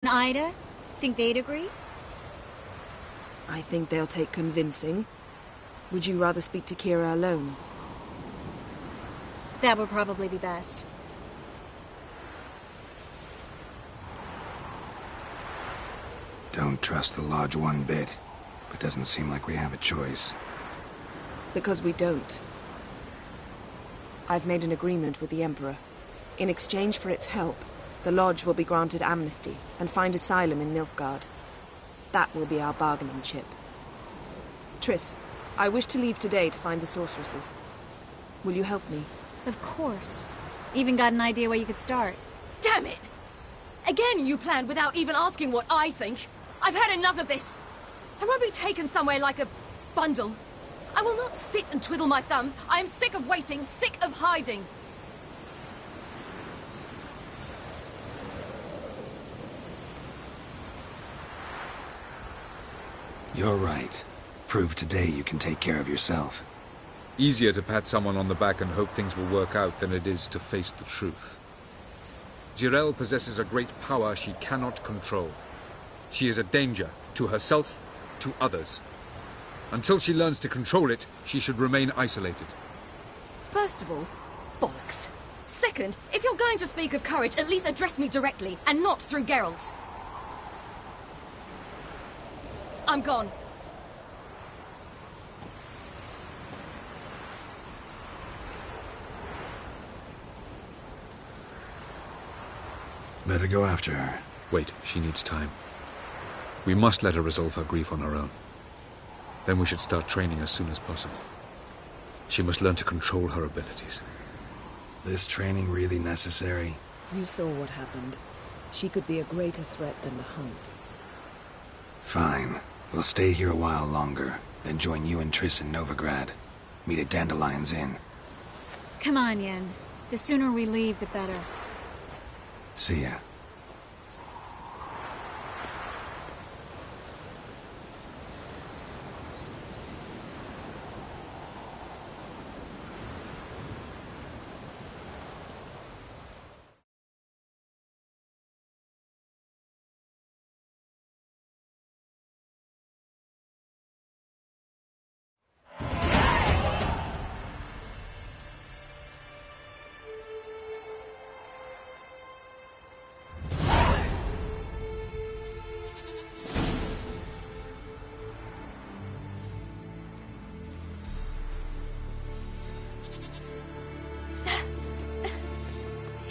And Ida? Think they'd agree? I think they'll take convincing. Would you rather speak to Kira alone? That would probably be best. Don't trust the Lodge one bit, but doesn't seem like we have a choice. Because we don't. I've made an agreement with the Emperor. In exchange for its help, the Lodge will be granted amnesty and find asylum in Nilfgaard. That will be our bargaining chip. Triss, I wish to leave today to find the sorceresses. Will you help me? Of course. Even got an idea where you could start. Damn it! Again you planned without even asking what I think. I've had enough of this. I won't be taken somewhere like a bundle. I will not sit and twiddle my thumbs. I am sick of waiting, sick of hiding. You're right. Prove today you can take care of yourself. Easier to pat someone on the back and hope things will work out than it is to face the truth. Jirel possesses a great power she cannot control. She is a danger to herself, to others. Until she learns to control it, she should remain isolated. First of all, bollocks. Second, if you're going to speak of courage, at least address me directly, and not through Geralt. I'm gone. Better go after her. Wait, she needs time. We must let her resolve her grief on her own. Then we should start training as soon as possible. She must learn to control her abilities. This training really necessary? You saw what happened. She could be a greater threat than the Hunt. Fine. We'll stay here a while longer, then join you and Triss in Novigrad. Meet at Dandelion's Inn. Come on, Yen. The sooner we leave, the better. See ya.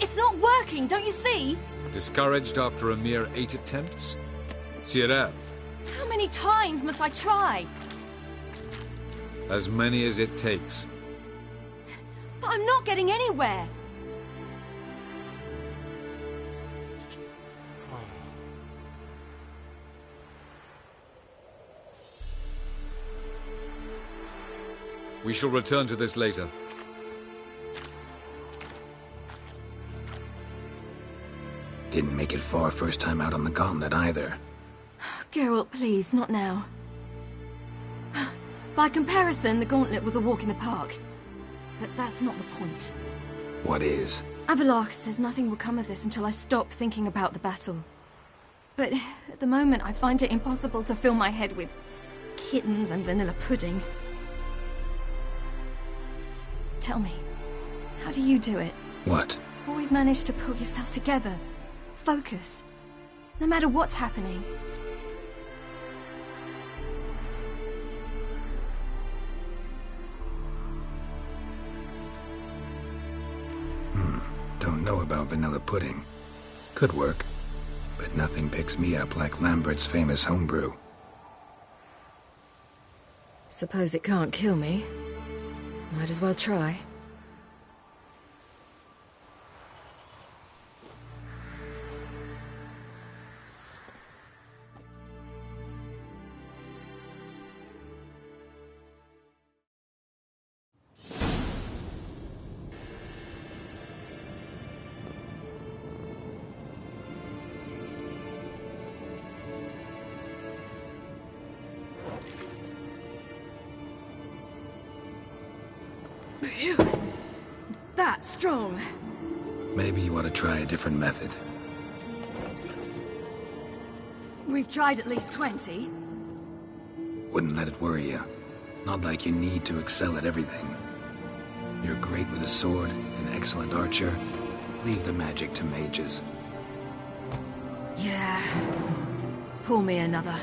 It's not working, don't you see? Discouraged after a mere 8 attempts? Cyril, How many times must I try? as many as it takes. But I'm not getting anywhere. We shall return to this later. Didn't make it far first time out on the gauntlet either. Geralt, please, not now. By comparison, the gauntlet was a walk in the park. But that's not the point. What is? Avalok says nothing will come of this until I stop thinking about the battle. But at the moment, I find it impossible to fill my head with kittens and vanilla pudding. Tell me, how do you do it? What? Always manage to pull yourself together. Focus. No matter what's happening. Don't know about vanilla pudding. Could work. But nothing picks me up like Lambert's famous homebrew. Suppose it can't kill me. Might as well try. That's strong. Maybe you ought to try a different method. We've tried at least 20. Wouldn't let it worry you. Not like you need to excel at everything. You're great with a sword, an excellent archer. Leave the magic to mages. Yeah. Pull me another.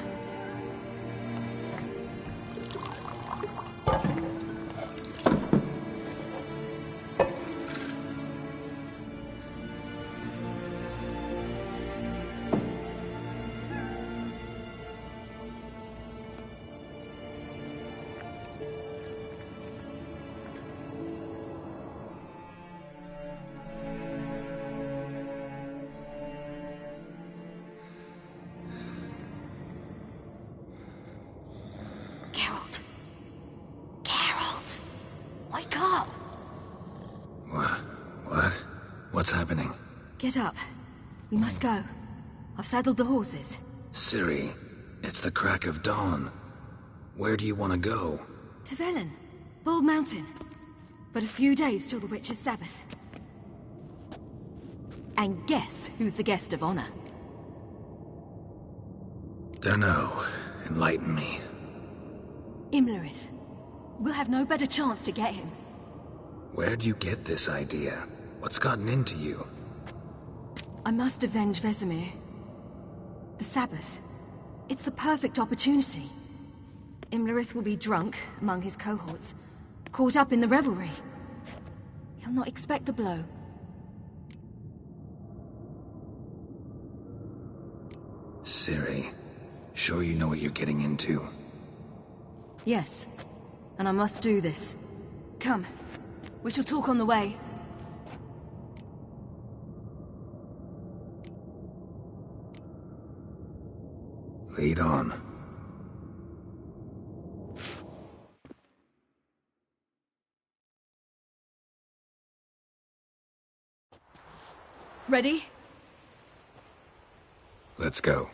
Wake up! What? What's happening? Get up. We must go. I've saddled the horses. Ciri, it's the crack of dawn. Where do you want to go? To Velen. Bald Mountain. But a few days till the Witch's Sabbath. And guess who's the guest of honor? Dunno. Enlighten me. Imlerith. We'll have no better chance to get him. Where'd you get this idea? What's gotten into you? I must avenge Vesemir. The Sabbath. It's the perfect opportunity. Imlerith will be drunk among his cohorts, caught up in the revelry. He'll not expect the blow. Ciri, sure you know what you're getting into? Yes, and I must do this. Come, we shall talk on the way. Lead on. Ready? Let's go.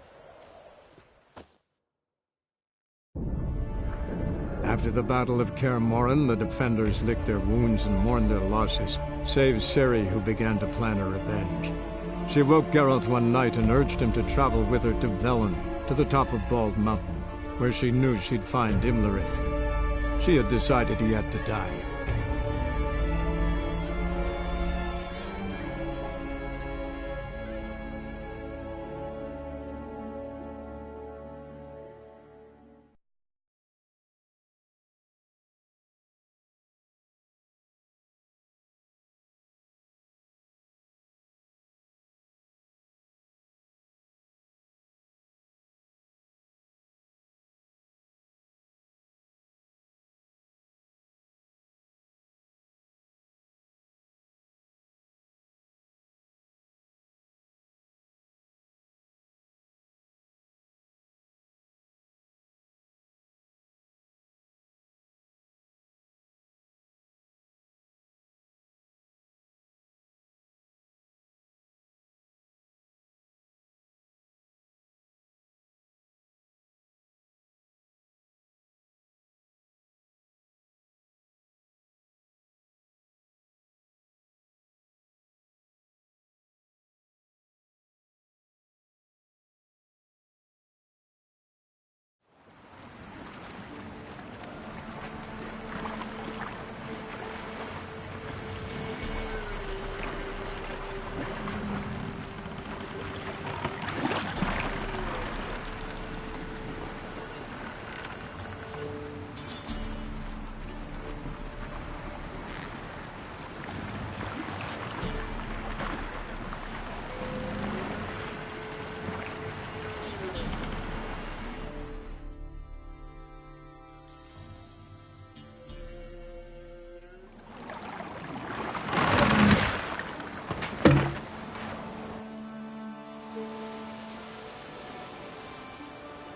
After the Battle of Kaer Morhen, the defenders licked their wounds and mourned their losses, save Ciri, who began to plan a revenge. She woke Geralt one night and urged him to travel with her to Velen, to the top of Bald Mountain, where she knew she'd find Imlerith. She had decided he had to die.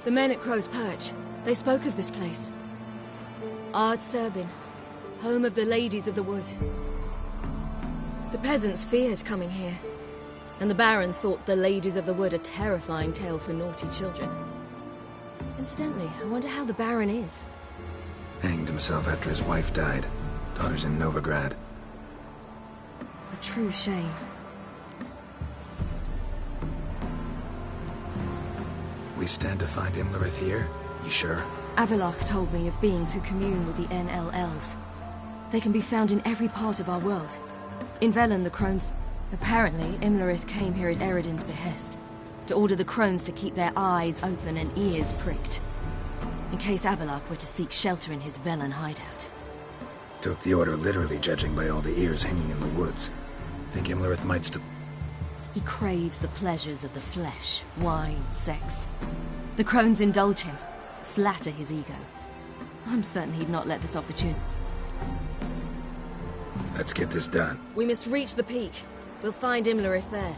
The men at Crow's Perch, they spoke of this place. Ard Serbin, home of the Ladies of the Wood. The peasants feared coming here, and the Baron thought the Ladies of the Wood a terrifying tale for naughty children. Incidentally, I wonder how the Baron is. Hanged himself after his wife died. Daughter's in Novigrad. A true shame. We stand to find Imlerith here? You sure? Avalok told me of beings who commune with the NL elves. They can be found in every part of our world. In Velen, the crones... Apparently, Imlerith came here at Eredin's behest, to order the crones to keep their eyes open and ears pricked, in case Avalok were to seek shelter in his Velen hideout. Took the order literally, judging by all the ears hanging in the woods. Think Imlerith might still... He craves the pleasures of the flesh, wine, sex. The crones indulge him, flatter his ego. I'm certain he'd not let this opportunity... Let's get this done. We must reach the peak. We'll find Imlerith there.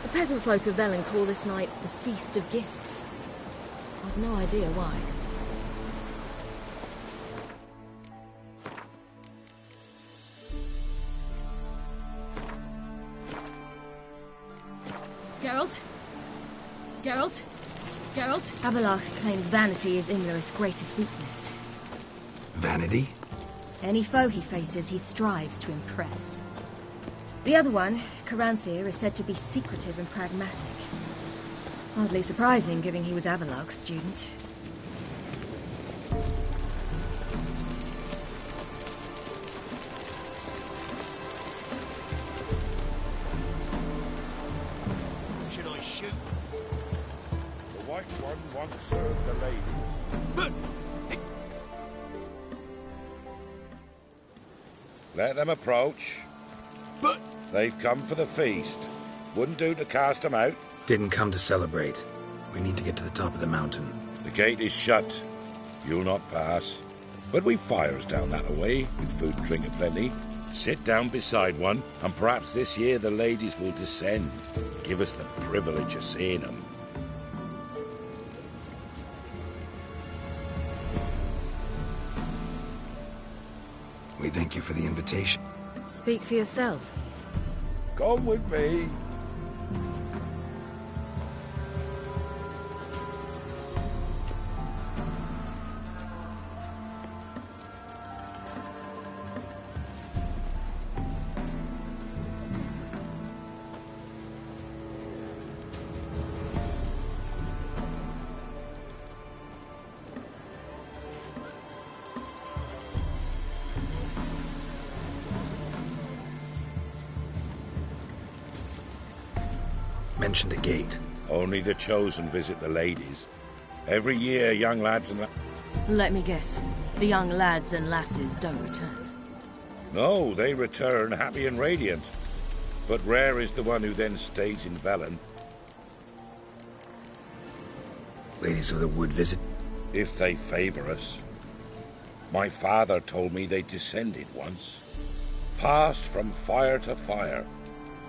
The peasant folk of Velen call this night the Feast of Gifts. I've no idea why. Geralt? Geralt? Geralt? Avalok claims vanity is Imlerith's greatest weakness. Vanity? Any foe he faces, he strives to impress. The other one, Caranthir, is said to be secretive and pragmatic. Hardly surprising, given he was Avalok's student. Should I shoot? The White One once served the ladies. But... Let them approach. But... They've come for the feast. Wouldn't do to cast them out. Didn't come to celebrate. We need to get to the top of the mountain. The gate is shut. You'll not pass. But we've fires down that way, with food and drink aplenty. Sit down beside one, and perhaps this year the ladies will descend. Give us the privilege of seeing them. We thank you for the invitation. Speak for yourself. Come with me. Mentioned a gate. Only the chosen visit the ladies. Every year, young lads and... Let me guess. The young lads and lasses don't return. No, they return happy and radiant. But rare is the one who then stays in Velen. Ladies of the Wood visit. If they favor us. My father told me they descended once. Passed from fire to fire.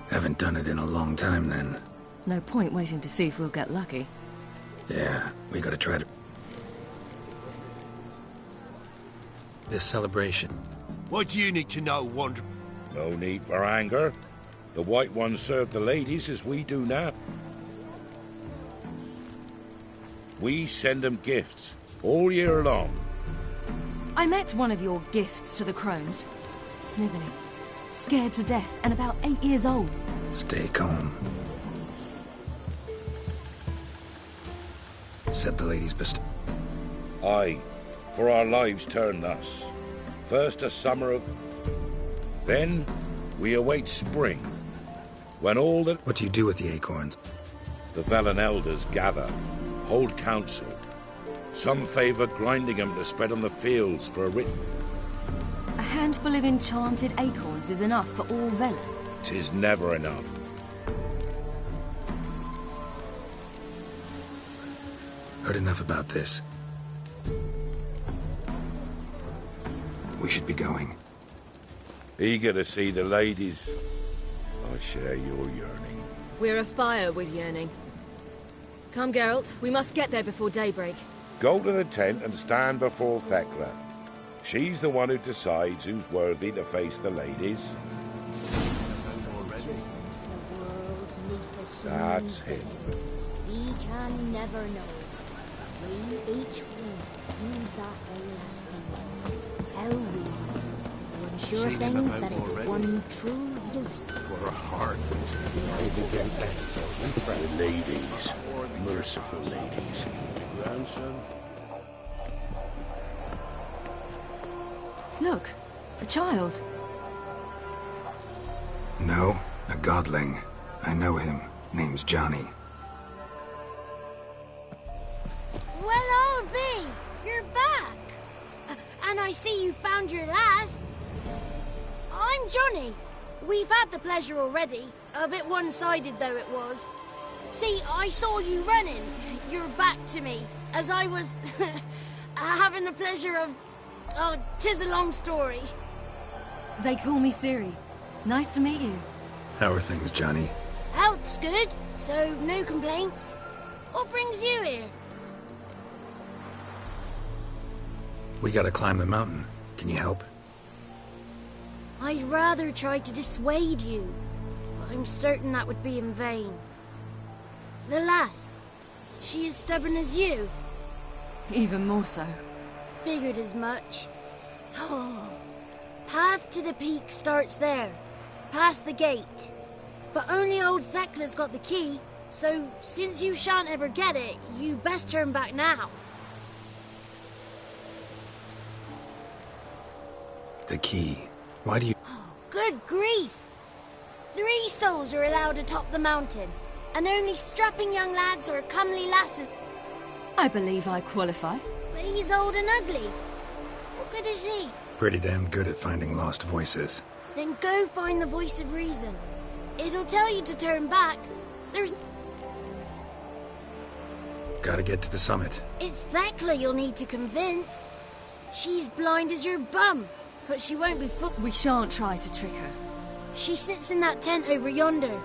Haven't done it in a long time, then. No point waiting to see if we'll get lucky. Yeah, we gotta try to... This celebration. What do you need to know, Wanderer? No need for anger. The White Ones serve the ladies as we do now. We send them gifts all year long. I met one of your gifts to the crones. Sniveling. Scared to death and about 8 years old. Stay calm. Said the ladies Aye, for our lives turn thus. First a summer of... Then we await spring, when all the... What do you do with the acorns? The Velen elders gather, hold council. Some favor grinding them to spread on the fields for a written... A handful of enchanted acorns is enough for all Velen. 'Tis never enough. Heard enough about this. We should be going. Eager to see the ladies. I share your yearning. We're afire with yearning. Come, Geralt. We must get there before daybreak. Go to the tent and stand before Thekla. She's the one who decides who's worthy to face the ladies. That's him. We can never know. We each will use that way has been. How we to ensure Seen him things about that it's already. one true use. For a heart the ladies, merciful ladies. Grandson? Look, a child. No, a godling. I know him. Name's Johnny. Well, I'll be. You're back. And I see you found your lass. I'm Johnny. We've had the pleasure already. A bit one-sided though it was. See, I saw you running. Your back to me. As I was having the pleasure of... Oh, 'tis a long story. They call me Ciri. Nice to meet you. How are things, Johnny? Health's good, so no complaints. What brings you here? We gotta climb the mountain. Can you help? I'd rather try to dissuade you, but I'm certain that would be in vain. The lass, she as stubborn as you? Even more so. Figured as much. Path to the peak starts there, past the gate. But only old Thekla's got the key, so since you shan't ever get it, you best turn back now. The key. Why do you... Good grief! 3 souls are allowed atop the mountain, and only strapping young lads or comely lasses. I believe I qualify. But he's old and ugly. What good is he? Pretty damn good at finding lost voices. Then go find the voice of reason. It'll tell you to turn back. There's... Gotta get to the summit. It's Thekla you'll need to convince. She's blind as your bum, but she won't be We shan't try to trick her. She sits in that tent over yonder.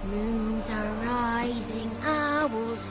Moons are rising, owls